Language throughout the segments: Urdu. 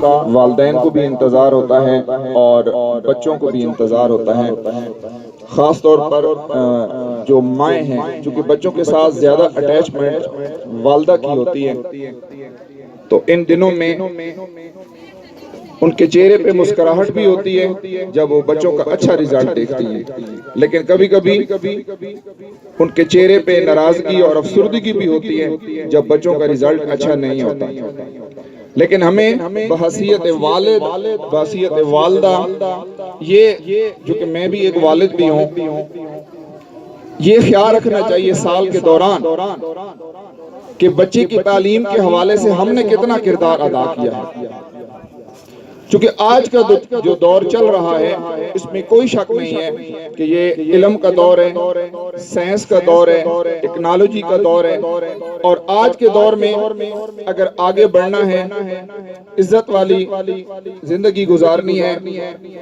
والدین کو بھی انتظار ہوتا ہے اور بچوں کو بھی انتظار ہوتا ہے، خاص طور پر جو مائیں ہیں، چونکہ بچوں کے ساتھ زیادہ اٹیچمنٹ والدہ کی ہوتی ہے، تو ان دنوں میں ان کے چہرے پہ مسکراہٹ بھی ہوتی ہے جب وہ بچوں کا اچھا رزلٹ دیکھتی ہیں، لیکن کبھی کبھی ان کے چہرے پہ ناراضگی اور افسردگی بھی ہوتی ہے جب بچوں کا رزلٹ اچھا نہیں ہوتا۔ لیکن ہمیں بحیثیت والد، بحیثیت والدہ، یہ جو کہ میں بھی ایک والد بھی ہوں، یہ خیال رکھنا چاہیے سال کے دوران کہ بچے کی تعلیم کے حوالے سے ہم نے کتنا کردار ادا کیا ہے۔ چونکہ آج کا جو دور چل رہا ہے اس میں کوئی شک نہیں ہے کہ یہ علم کا دور ہے، سائنس کا دور ہے، ٹیکنالوجی کا دور ہے، اور آج کے دور میں اگر آگے بڑھنا ہے، عزت والی زندگی گزارنی ہے،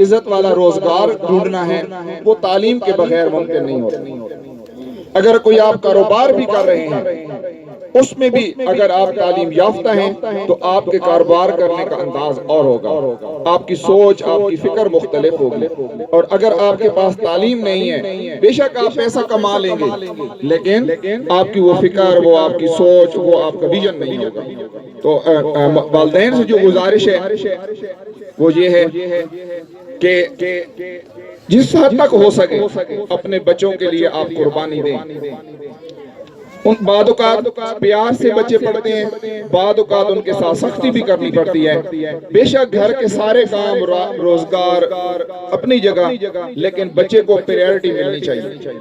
عزت والا روزگار ڈھونڈنا ہے، وہ تعلیم کے بغیر ممکن نہیں ہوتا۔ اگر کوئی آپ کاروبار بھی کر رہے ہیں، اس میں بھی اگر آپ تعلیم یافتہ ہیں تو آپ کے کاروبار کرنے کا انداز اور ہوگا، آپ کی سوچ، آپ کی فکر مختلف ہوگی۔ اور اگر آپ کے پاس تعلیم نہیں ہے، بے شک آپ پیسہ کما لیں گے، لیکن آپ کی وہ فکر، وہ آپ کی سوچ، وہ آپ کا ویژن نہیں ہوگا۔ تو والدین سے جو گزارش ہے وہ یہ ہے کہ جس حد تک ہو سکے اپنے بچوں کے لیے آپ قربانی دیں۔ بعض اوقات پیار سے بچے پڑھتے ہیں، بعض اوقات ان کے ساتھ سختی بھی کرنی پڑتی ہے۔ بے شک گھر کے سارے کام، روزگار اپنی جگہ، لیکن بچے کو پریارٹی ملنی چاہیے۔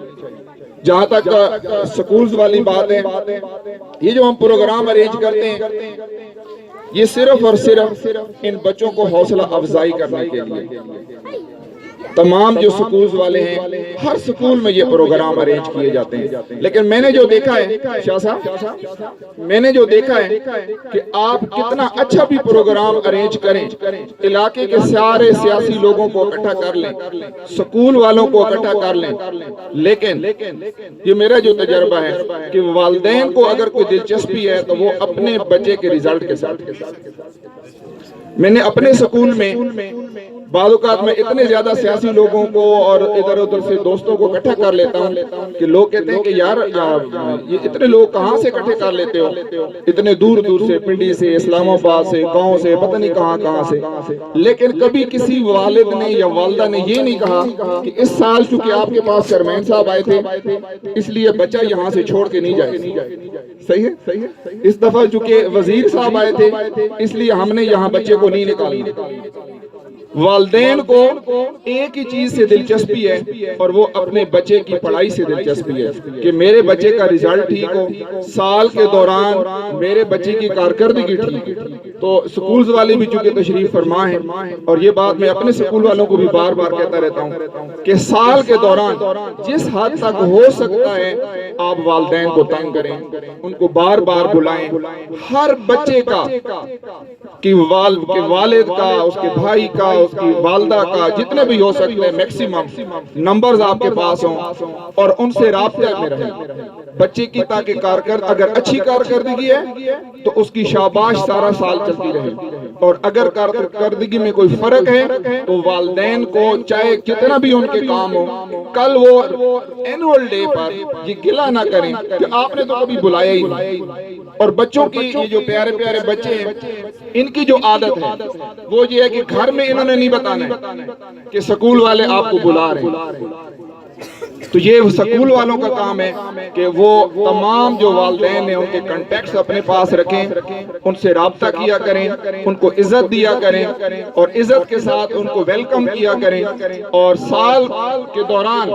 جہاں تک سکولز والی بات ہے، یہ جو ہم پروگرام ارینج کرتے ہیں، یہ صرف اور صرف ان بچوں کو حوصلہ افزائی کرنے کے لیے۔ تمام جو سکولز والے ہیں، ہر سکول میں یہ پروگرام ارینج کیے جاتے ہیں، لیکن میں نے جو دیکھا ہے شاہ صاحب، میں نے جو دیکھا ہے کہ آپ کتنا اچھا بھی پروگرام ارینج کریں، علاقے کے سارے سیاسی لوگوں کو اکٹھا کر لیں، سکول والوں کو اکٹھا کر لیں، لیکن یہ میرا جو تجربہ ہے کہ والدین کو اگر کوئی دلچسپی ہے تو وہ اپنے بچے کے رزلٹ کے ساتھ۔ میں نے اپنے سکول میں بعض اوقات میں اتنے زیادہ سیاسی لوگوں کو اور ادھر ادھر سے دوستوں کو اکٹھا کر لیتا ہوں کہ لوگ کہتے ہیں کہ یار یہ اتنے لوگ کہاں سے اکٹھے کر لیتے ہو، اتنے دور دور سے، پنڈی سے، اسلام آباد سے، گاؤں سے، پتہ نہیں کہاں سے، لیکن کبھی کسی والد نے یا والدہ نے یہ نہیں کہا کہ اس سال چونکہ آپ کے پاس چیئرمین صاحب آئے تھے اس لیے بچہ یہاں سے چھوڑ کے نہیں جائے۔ صحیح ہے؟ اس دفعہ چونکہ وزیر صاحب آئے تھے اس لیے ہم نے یہاں بچے کو نہیں نکالنا۔ والدین کو ایک ہی چیز سے دلچسپی ہے اور وہ اپنے بچے کی پڑھائی سے دلچسپی ہے کہ میرے بچے کا رزلٹ ٹھیک ہو، سال کے دوران میرے بچے کی کارکردگی ٹھیک ہے۔ تو سکولز والے بھی چونکہ تشریف فرما ہیں، اور یہ بات میں اپنے سکول والوں کو بھی بار بار کہتا رہتا ہوں کہ سال کے دوران جس حد تک ہو سکتا ہے آپ والدین کو تنگ کریں، ان کو بار بار بلائیں، ہر بچے کا کہ والد کا، اس کے بھائی کا، اس کی والدہ کا، جتنے بھی ہو سکتے ہیں میکسیمم نمبرز آپ کے پاس ہوں اور ان سے رابطے میں رہیں بچے کی، تاکہ اگر اچھی کارکردگی ہے تو اس کی شاباش سارا سال چلتی رہے، اور اگر کارکردگی میں کوئی فرق ہے تو والدین کو چاہے کتنا بھی ان کے کام ہو، کل وہ اینول ڈے پر یہ گلہ نہ کریں کہ آپ نے تو کبھی بلایا ہی نہیں۔ اور بچوں کی یہ جو پیارے پیارے بچے ہیں، ان کی جو عادت ہے وہ یہ ہے کہ گھر میں انہوں نے نہیں بتانا ہے کہ سکول والے آپ کو بلا رہے ہیں۔ تو یہ سکول والوں کا کام ہے کہ وہ تمام جو والدین ہیں ان کے کنٹیکٹس اپنے پاس رکھیں، ان سے رابطہ کیا کریں، ان کو عزت دیا کریں، اور عزت کے ساتھ ان کو ویلکم کیا کریں۔ اور سال کے دوران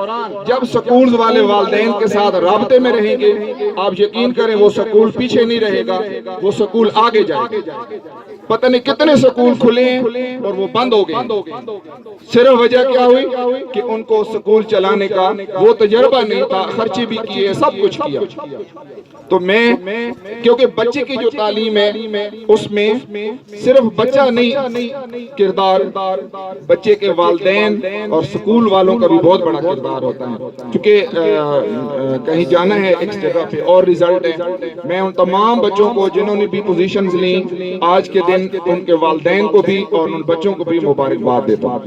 جب سکولز والے والدین کے ساتھ رابطے میں رہیں گے، آپ یقین کریں وہ سکول پیچھے نہیں رہے گا، وہ سکول آگے جائے گا۔ پتہ نہیں کتنے سکول کھلے ہیں اور وہ بند ہو گئے، صرف وجہ کیا ہوئی کہ ان کو سکول چلانے کا وہ تجربہ نہیں تھا، خرچے بھی کیے، سب کچھ کیا. تو میں کیونکہ بچے کی جو تعلیم ہے اس میں صرف بچہ نہیں کردار، بچے کے والدین اور سکول والوں کا بھی بہت بڑا کردار ہوتا ہے. کیونکہ کہیں جانا ہے ایک جگہ پہ اور ریزلٹ ہے، میں ان تمام بچوں کو جنہوں نے بھی پوزیشنز لیں آج کے دن ان کے والدین کو بھی اور ان بچوں کو بھی مبارکباد دیتا ہوں.